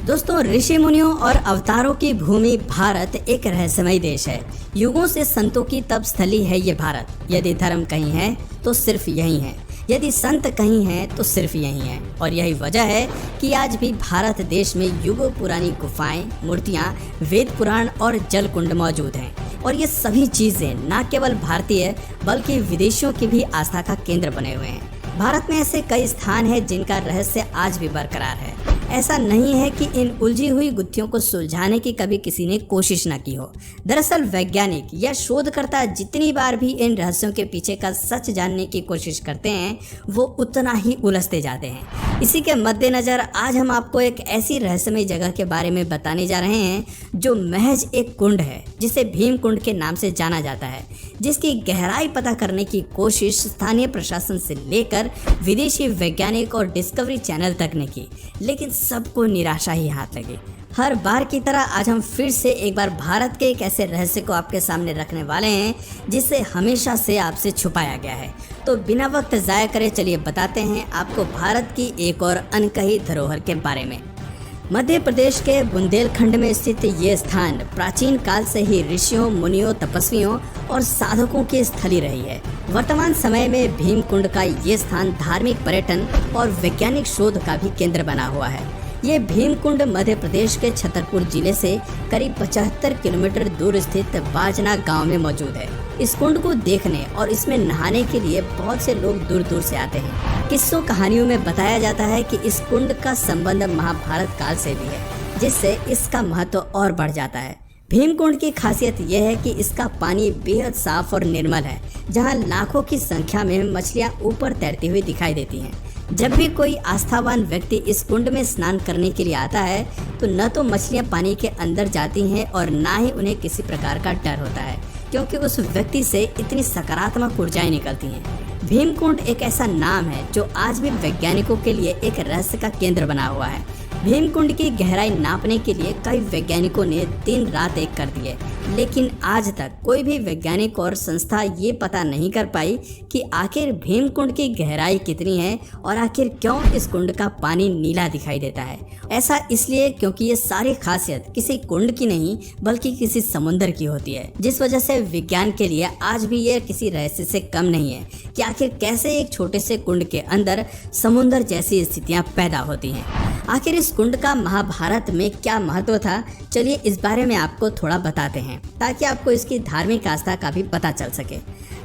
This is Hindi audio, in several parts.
दोस्तों, ऋषि मुनियों और अवतारों की भूमि भारत एक रहस्यमय देश है। युगों से संतों की तप स्थली है ये भारत। यदि धर्म कहीं है तो सिर्फ यही है, यदि संत कहीं हैं तो सिर्फ यही है। और यही वजह है कि आज भी भारत देश में युगों पुरानी गुफाएं, मूर्तियां, वेद पुराण और जल कुंड मौजूद हैं। और ये सभी चीजें न केवल भारतीय बल्कि विदेशियों की भी आस्था का केंद्र बने हुए हैं। भारत में ऐसे कई स्थान हैं जिनका रहस्य आज भी बरकरार है। ऐसा नहीं है कि इन उलझी हुई गुत्थियों को सुलझाने की कभी किसी ने कोशिश न की हो। दरअसल वैज्ञानिक या शोधकर्ता जितनी बार भी इन रहस्यों के पीछे का सच जानने की कोशिश करते हैं, वो उतना ही उलझते जाते हैं। इसी के मद्देनजर आज हम आपको एक ऐसी रहस्यमय जगह के बारे में बताने जा रहे हैं जो महज एक कुंड है, जिसे भीम कुंड के नाम से जाना जाता है, जिसकी गहराई पता करने की कोशिश स्थानीय प्रशासन से लेकर विदेशी वैज्ञानिक और डिस्कवरी चैनल तक ने की, लेकिन सबको निराशा ही हाथ लगी। हर बार की तरह आज हम फिर से एक बार भारत के एक ऐसे रहस्य को आपके सामने रखने वाले हैं जिसे हमेशा से आपसे छुपाया गया है। तो बिना वक्त जाया करे चलिए बताते हैं आपको भारत की एक और अनकही धरोहर के बारे में। मध्य प्रदेश के बुंदेलखंड में स्थित ये स्थान प्राचीन काल से ही ऋषियों, मुनियों, तपस्वियों और साधकों की स्थली रही है। वर्तमान समय में भीम कुंड का ये स्थान धार्मिक, पर्यटन और वैज्ञानिक शोध का भी केंद्र बना हुआ है। ये भीम कुंड मध्य प्रदेश के छतरपुर जिले से करीब 75 किलोमीटर दूर स्थित बाजना गांव में मौजूद है। इस कुंड को देखने और इसमें नहाने के लिए बहुत से लोग दूर दूर से आते हैं। किस्सों कहानियों में बताया जाता है कि इस कुंड का संबंध महाभारत काल से भी है, जिससे इसका महत्व और बढ़ जाता है। भीम कुंड की खासियत यह है कि इसका पानी बेहद साफ और निर्मल है, जहां लाखों की संख्या में मछलियां ऊपर तैरती हुई दिखाई देती हैं। जब भी कोई आस्थावान व्यक्ति इस कुंड में स्नान करने के लिए आता है तो न तो मछलियां पानी के अंदर जाती हैं और ना ही उन्हें किसी प्रकार का डर होता है, क्योंकि उस व्यक्ति से इतनी सकारात्मक ऊर्जाएं निकलती हैं। भीम कुंड एक ऐसा नाम है जो आज भी वैज्ञानिकों के लिए एक रहस्य का केंद्र बना हुआ है। भीम कुंड की गहराई नापने के लिए कई वैज्ञानिकों ने दिन रात एक कर दिए, लेकिन आज तक कोई भी वैज्ञानिक और संस्था ये पता नहीं कर पाई कि आखिर भीम कुंड की गहराई कितनी है और आखिर क्यों इस कुंड का पानी नीला दिखाई देता है। ऐसा इसलिए क्योंकि ये सारी खासियत किसी कुंड की नहीं बल्कि किसी समुद्र की होती है, जिस वजह से विज्ञान के लिए आज भी ये किसी रहस्य से कम नहीं है कि आखिर कैसे एक छोटे से कुंड के अंदर समुद्र जैसी स्थितियां पैदा होती हैं। आखिर इस कुंड का महाभारत में क्या महत्व था, चलिए इस बारे में आपको थोड़ा बताते हैं ताकि आपको इसकी धार्मिक आस्था का भी पता चल सके।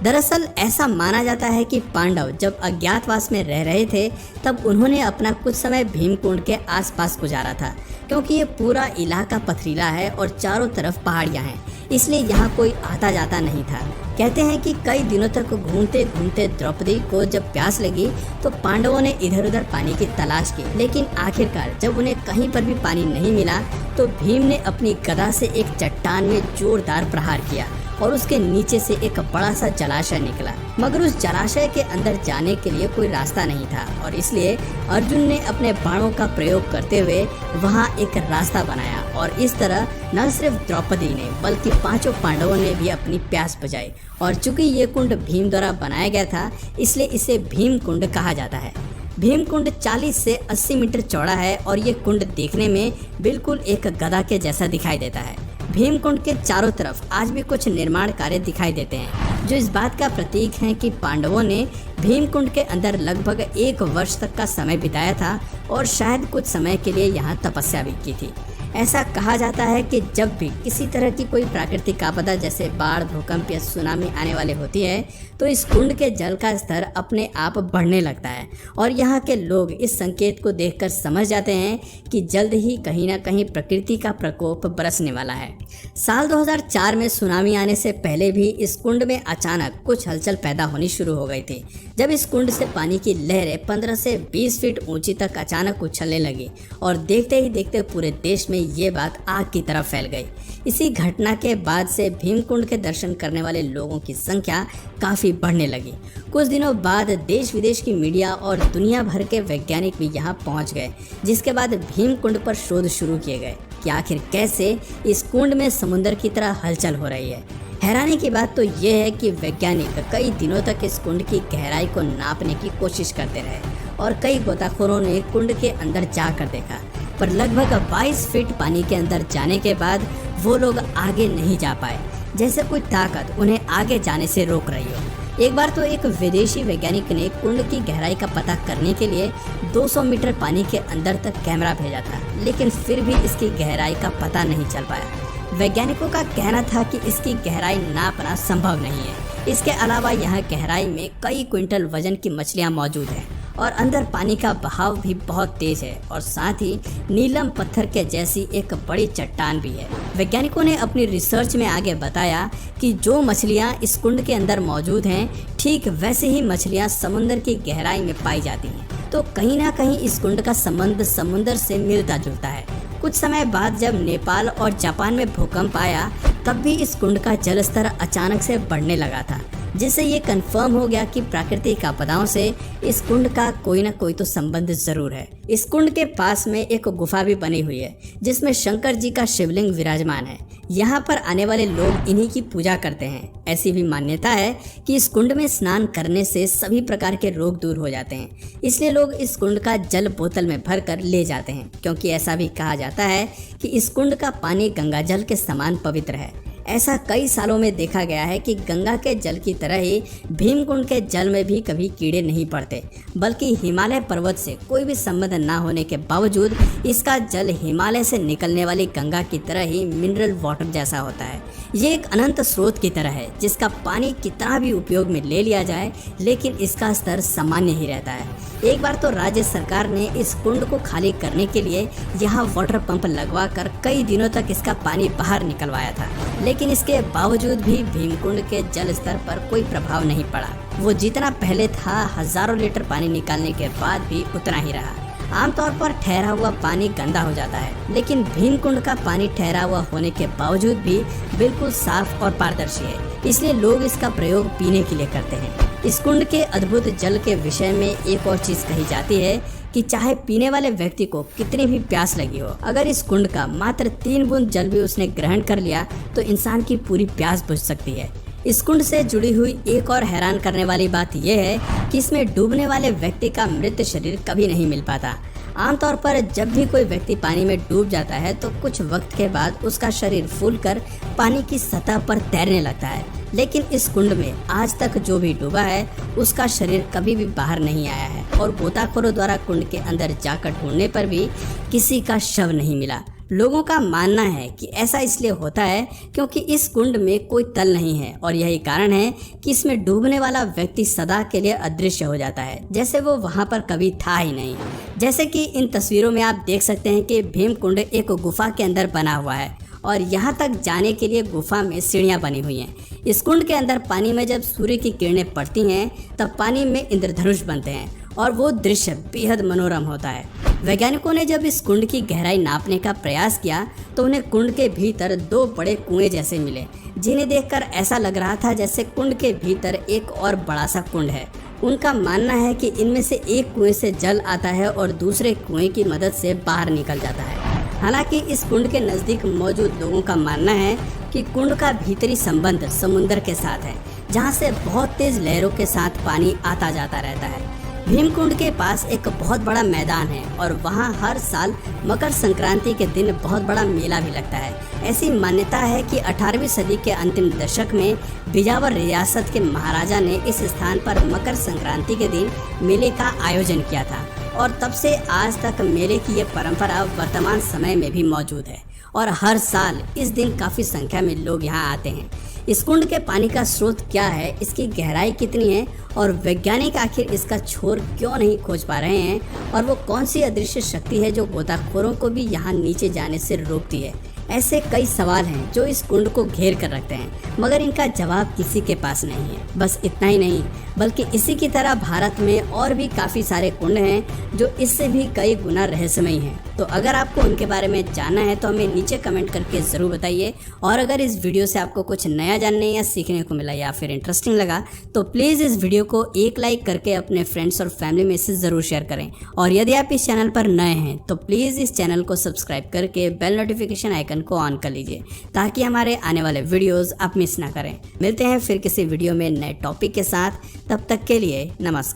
दरअसल ऐसा माना जाता है कि पांडव जब अज्ञातवास में रह रहे थे तब उन्होंने अपना कुछ समय भीम कुंड के आसपास गुजारा था, क्योंकि ये पूरा इलाका पथरीला है और चारों तरफ पहाड़ियां हैं, इसलिए यहाँ कोई आता जाता नहीं था। कहते हैं कि कई दिनों तक घूमते घूमते द्रौपदी को जब प्यास लगी तो पांडवों ने इधर उधर पानी की तलाश की, लेकिन आखिरकार जब उन्हें कहीं पर भी पानी नहीं मिला तो भीम ने अपनी गदा से एक चट्टान में जोरदार प्रहार किया और उसके नीचे से एक बड़ा सा जलाशय निकला। मगर उस जलाशय के अंदर जाने के लिए कोई रास्ता नहीं था और इसलिए अर्जुन ने अपने बाणों का प्रयोग करते हुए वहां एक रास्ता बनाया और इस तरह न सिर्फ द्रौपदी ने बल्कि पांचों पांडवों ने भी अपनी प्यास बुझाई। और चूंकि ये कुंड भीम द्वारा बनाया गया था इसलिए इसे भीम कुंड कहा जाता है। भीम कुंड 40 से 80 मीटर चौड़ा है और ये कुंड देखने में बिल्कुल एक गदा के जैसा दिखाई देता है। भीम कुंड के चारों तरफ आज भी कुछ निर्माण कार्य दिखाई देते हैं जो इस बात का प्रतीक है कि पांडवों ने भीम कुंड के अंदर लगभग 1 वर्ष तक का समय बिताया था और शायद कुछ समय के लिए यहाँ तपस्या भी की थी। ऐसा कहा जाता है कि जब भी किसी तरह की कोई प्राकृतिक आपदा जैसे बाढ़, भूकंप या सुनामी आने वाले होती है तो इस कुंड के जल का स्तर अपने आप बढ़ने लगता है और यहाँ के लोग इस संकेत को देखकर समझ जाते हैं कि जल्द ही कहीं ना कहीं प्रकृति का प्रकोप बरसने वाला है। साल 2004 में सुनामी आने से पहले भी इस कुंड में अचानक कुछ हलचल पैदा होनी शुरू हो गई थी, जब इस कुंड से पानी की लहरें 15 से 20 फीट ऊंची तक अचानक उछलने लगी और देखते ही देखते पूरे देश में ये बात आग की तरह फैल गई। इसी घटना के बाद से भीम कुंड के दर्शन करने वाले लोगों की संख्या काफी बढ़ने लगी। कुछ दिनों बाद देश विदेश की मीडिया और दुनिया भर के वैज्ञानिक भी यहाँ पहुँच गए, जिसके बाद भीम कुंड पर शोध शुरू किए गए कि आखिर कैसे इस कुंड में समुद्र की तरह हलचल हो रही है। हैरानी की बात तो यह है कि वैज्ञानिक कई दिनों तक इस कुंड की गहराई को नापने की कोशिश करते रहे और कई गोताखोरों ने कुंड के अंदर जाकर देखा, पर लगभग 22 फीट पानी के अंदर जाने के बाद वो लोग आगे नहीं जा पाए, जैसे कोई ताकत उन्हें आगे जाने से रोक रही हो। एक बार तो एक विदेशी वैज्ञानिक ने कुंड की गहराई का पता करने के लिए 200 मीटर पानी के अंदर तक कैमरा भेजा था, लेकिन फिर भी इसकी गहराई का पता नहीं चल पाया। वैज्ञानिकों का कहना था कि इसकी गहराई नापना संभव नहीं है। इसके अलावा यहाँ गहराई में कई क्विंटल वजन की मछलियाँ मौजूद हैं और अंदर पानी का बहाव भी बहुत तेज है और साथ ही नीलम पत्थर के जैसी एक बड़ी चट्टान भी है। वैज्ञानिकों ने अपनी रिसर्च में आगे बताया कि जो मछलियाँ इस कुंड के अंदर मौजूद हैं, ठीक वैसे ही मछलियाँ समुद्र की गहराई में पाई जाती हैं। तो कहीं ना कहीं इस कुंड का संबंध समुद्र से मिलता जुलता है। कुछ समय बाद जब नेपाल और जापान में भूकंप आया, तब भी इस कुंड का जल स्तर अचानक से बढ़ने लगा था, जिससे ये कंफर्म हो गया कि प्राकृतिक आपदाओं से इस कुंड का कोई न कोई तो संबंध जरूर है। इस कुंड के पास में एक गुफा भी बनी हुई है, जिसमें शंकर जी का शिवलिंग विराजमान है। यहाँ पर आने वाले लोग इन्हीं की पूजा करते हैं। ऐसी भी मान्यता है कि इस कुंड में स्नान करने से सभी प्रकार के रोग दूर हो जाते हैं, इसलिए लोग इस कुंड का जल बोतल में भर कर ले जाते हैं, क्योंकि ऐसा भी कहा जाता है कि इस कुंड का पानी गंगा जल के समान पवित्र है। ऐसा कई सालों में देखा गया है कि गंगा के जल की तरह ही भीमकुंड के जल में भी कभी कीड़े नहीं पड़ते, बल्कि हिमालय पर्वत से कोई भी संबंध न होने के बावजूद इसका जल हिमालय से निकलने वाली गंगा की तरह ही मिनरल वाटर जैसा होता है। ये एक अनंत स्रोत की तरह है, जिसका पानी कितना भी उपयोग में ले लिया जाए, लेकिन इसका स्तर सामान्य ही रहता है। एक बार तो राज्य सरकार ने इस कुंड को खाली करने के लिए यहाँ वाटर पंप लगवाकर कई दिनों तक इसका पानी बाहर निकलवाया था, लेकिन इसके बावजूद भी भीमकुंड के जल स्तर पर कोई प्रभाव नहीं पड़ा। वो जितना पहले था, हजारों लीटर पानी निकालने के बाद भी उतना ही रहा। आमतौर पर ठहरा हुआ पानी गंदा हो जाता है, लेकिन भीमकुंड का पानी ठहरा हुआ होने के बावजूद भी बिल्कुल साफ और पारदर्शी है, इसलिए लोग इसका प्रयोग पीने के लिए करते हैं। इस कुंड के अद्भुत जल के विषय में एक और चीज कही जाती है कि चाहे पीने वाले व्यक्ति को कितनी भी प्यास लगी हो, अगर इस कुंड का मात्र 3 बूंद जल भी उसने ग्रहण कर लिया तो इंसान की पूरी प्यास बुझ सकती है। इस कुंड से जुड़ी हुई एक और हैरान करने वाली बात यह है कि इसमें डूबने वाले व्यक्ति का मृत शरीर कभी नहीं मिल पाता। आमतौर पर जब भी कोई व्यक्ति पानी में डूब जाता है तो कुछ वक्त के बाद उसका शरीर फूलकर पानी की सतह पर तैरने लगता है, लेकिन इस कुंड में आज तक जो भी डूबा है उसका शरीर कभी भी बाहर नहीं आया है और गोताखोरों द्वारा कुंड के अंदर जाकर ढूंढने पर भी किसी का शव नहीं मिला। लोगों का मानना है कि ऐसा इसलिए होता है क्योंकि इस कुंड में कोई तल नहीं है और यही कारण है कि इसमें डूबने वाला व्यक्ति सदा के लिए अदृश्य हो जाता है, जैसे वो वहां पर कभी था ही नहीं। जैसे कि इन तस्वीरों में आप देख सकते हैं कि भीमकुंड एक गुफा के अंदर बना हुआ है और यहाँ तक जाने के लिए गुफा में सीढ़ियाँ बनी हुई हैं। इस कुंड के अंदर पानी में जब सूर्य की किरणें पड़ती हैं तब पानी में इंद्रधनुष बनते हैं और वो दृश्य बेहद मनोरम होता है। वैज्ञानिकों ने जब इस कुंड की गहराई नापने का प्रयास किया तो उन्हें कुंड के भीतर 2 बड़े कुएं जैसे मिले, जिन्हें देखकर ऐसा लग रहा था जैसे कुंड के भीतर एक और बड़ा सा कुंड है। उनका मानना है कि इनमें से एक कुएं से जल आता है और दूसरे कुएं की मदद से बाहर निकल जाता है। हालांकि इस कुंड के नज़दीक मौजूद लोगों का मानना है कि कुंड का भीतरी संबंध समुद्र के साथ है, जहां से बहुत तेज लहरों के साथ पानी आता जाता रहता है। भीमकुंड के पास एक बहुत बड़ा मैदान है और वहां हर साल मकर संक्रांति के दिन बहुत बड़ा मेला भी लगता है। ऐसी मान्यता है कि 18वीं सदी के अंतिम दशक में बिजावर रियासत के महाराजा ने इस स्थान पर मकर संक्रांति के दिन मेले का आयोजन किया था और तब से आज तक मेले की ये परंपरा वर्तमान समय में भी मौजूद है और हर साल इस दिन काफ़ी संख्या में लोग यहाँ आते हैं। इस कुंड के पानी का स्रोत क्या है, इसकी गहराई कितनी है और वैज्ञानिक आखिर इसका छोर क्यों नहीं खोज पा रहे हैं और वो कौन सी अदृश्य शक्ति है जो गोताखोरों को भी यहाँ नीचे जाने से रोकती है, ऐसे कई सवाल हैं जो इस कुंड को घेर कर रखते हैं, मगर इनका जवाब किसी के पास नहीं है। बस इतना ही नहीं, बल्कि इसी की तरह भारत में और भी काफ़ी सारे कुंड हैं जो इससे भी कई गुना रहस्यमयी हैं। तो अगर आपको उनके बारे में जानना है तो हमें नीचे कमेंट करके ज़रूर बताइए। और अगर इस वीडियो से आपको कुछ नया जानने या सीखने को मिला या फिर इंटरेस्टिंग लगा तो प्लीज़ इस वीडियो को एक लाइक करके अपने फ्रेंड्स और फैमिली में से ज़रूर शेयर करें। और यदि आप इस चैनल पर नए हैं तो प्लीज़ इस चैनल को सब्सक्राइब करके बेल नोटिफिकेशन आइकन को ऑन कर लीजिए ताकि हमारे आने वाले वीडियोस आप मिस ना करें। मिलते हैं फिर किसी वीडियो में नए टॉपिक के साथ, तब तक के लिए नमस्कार।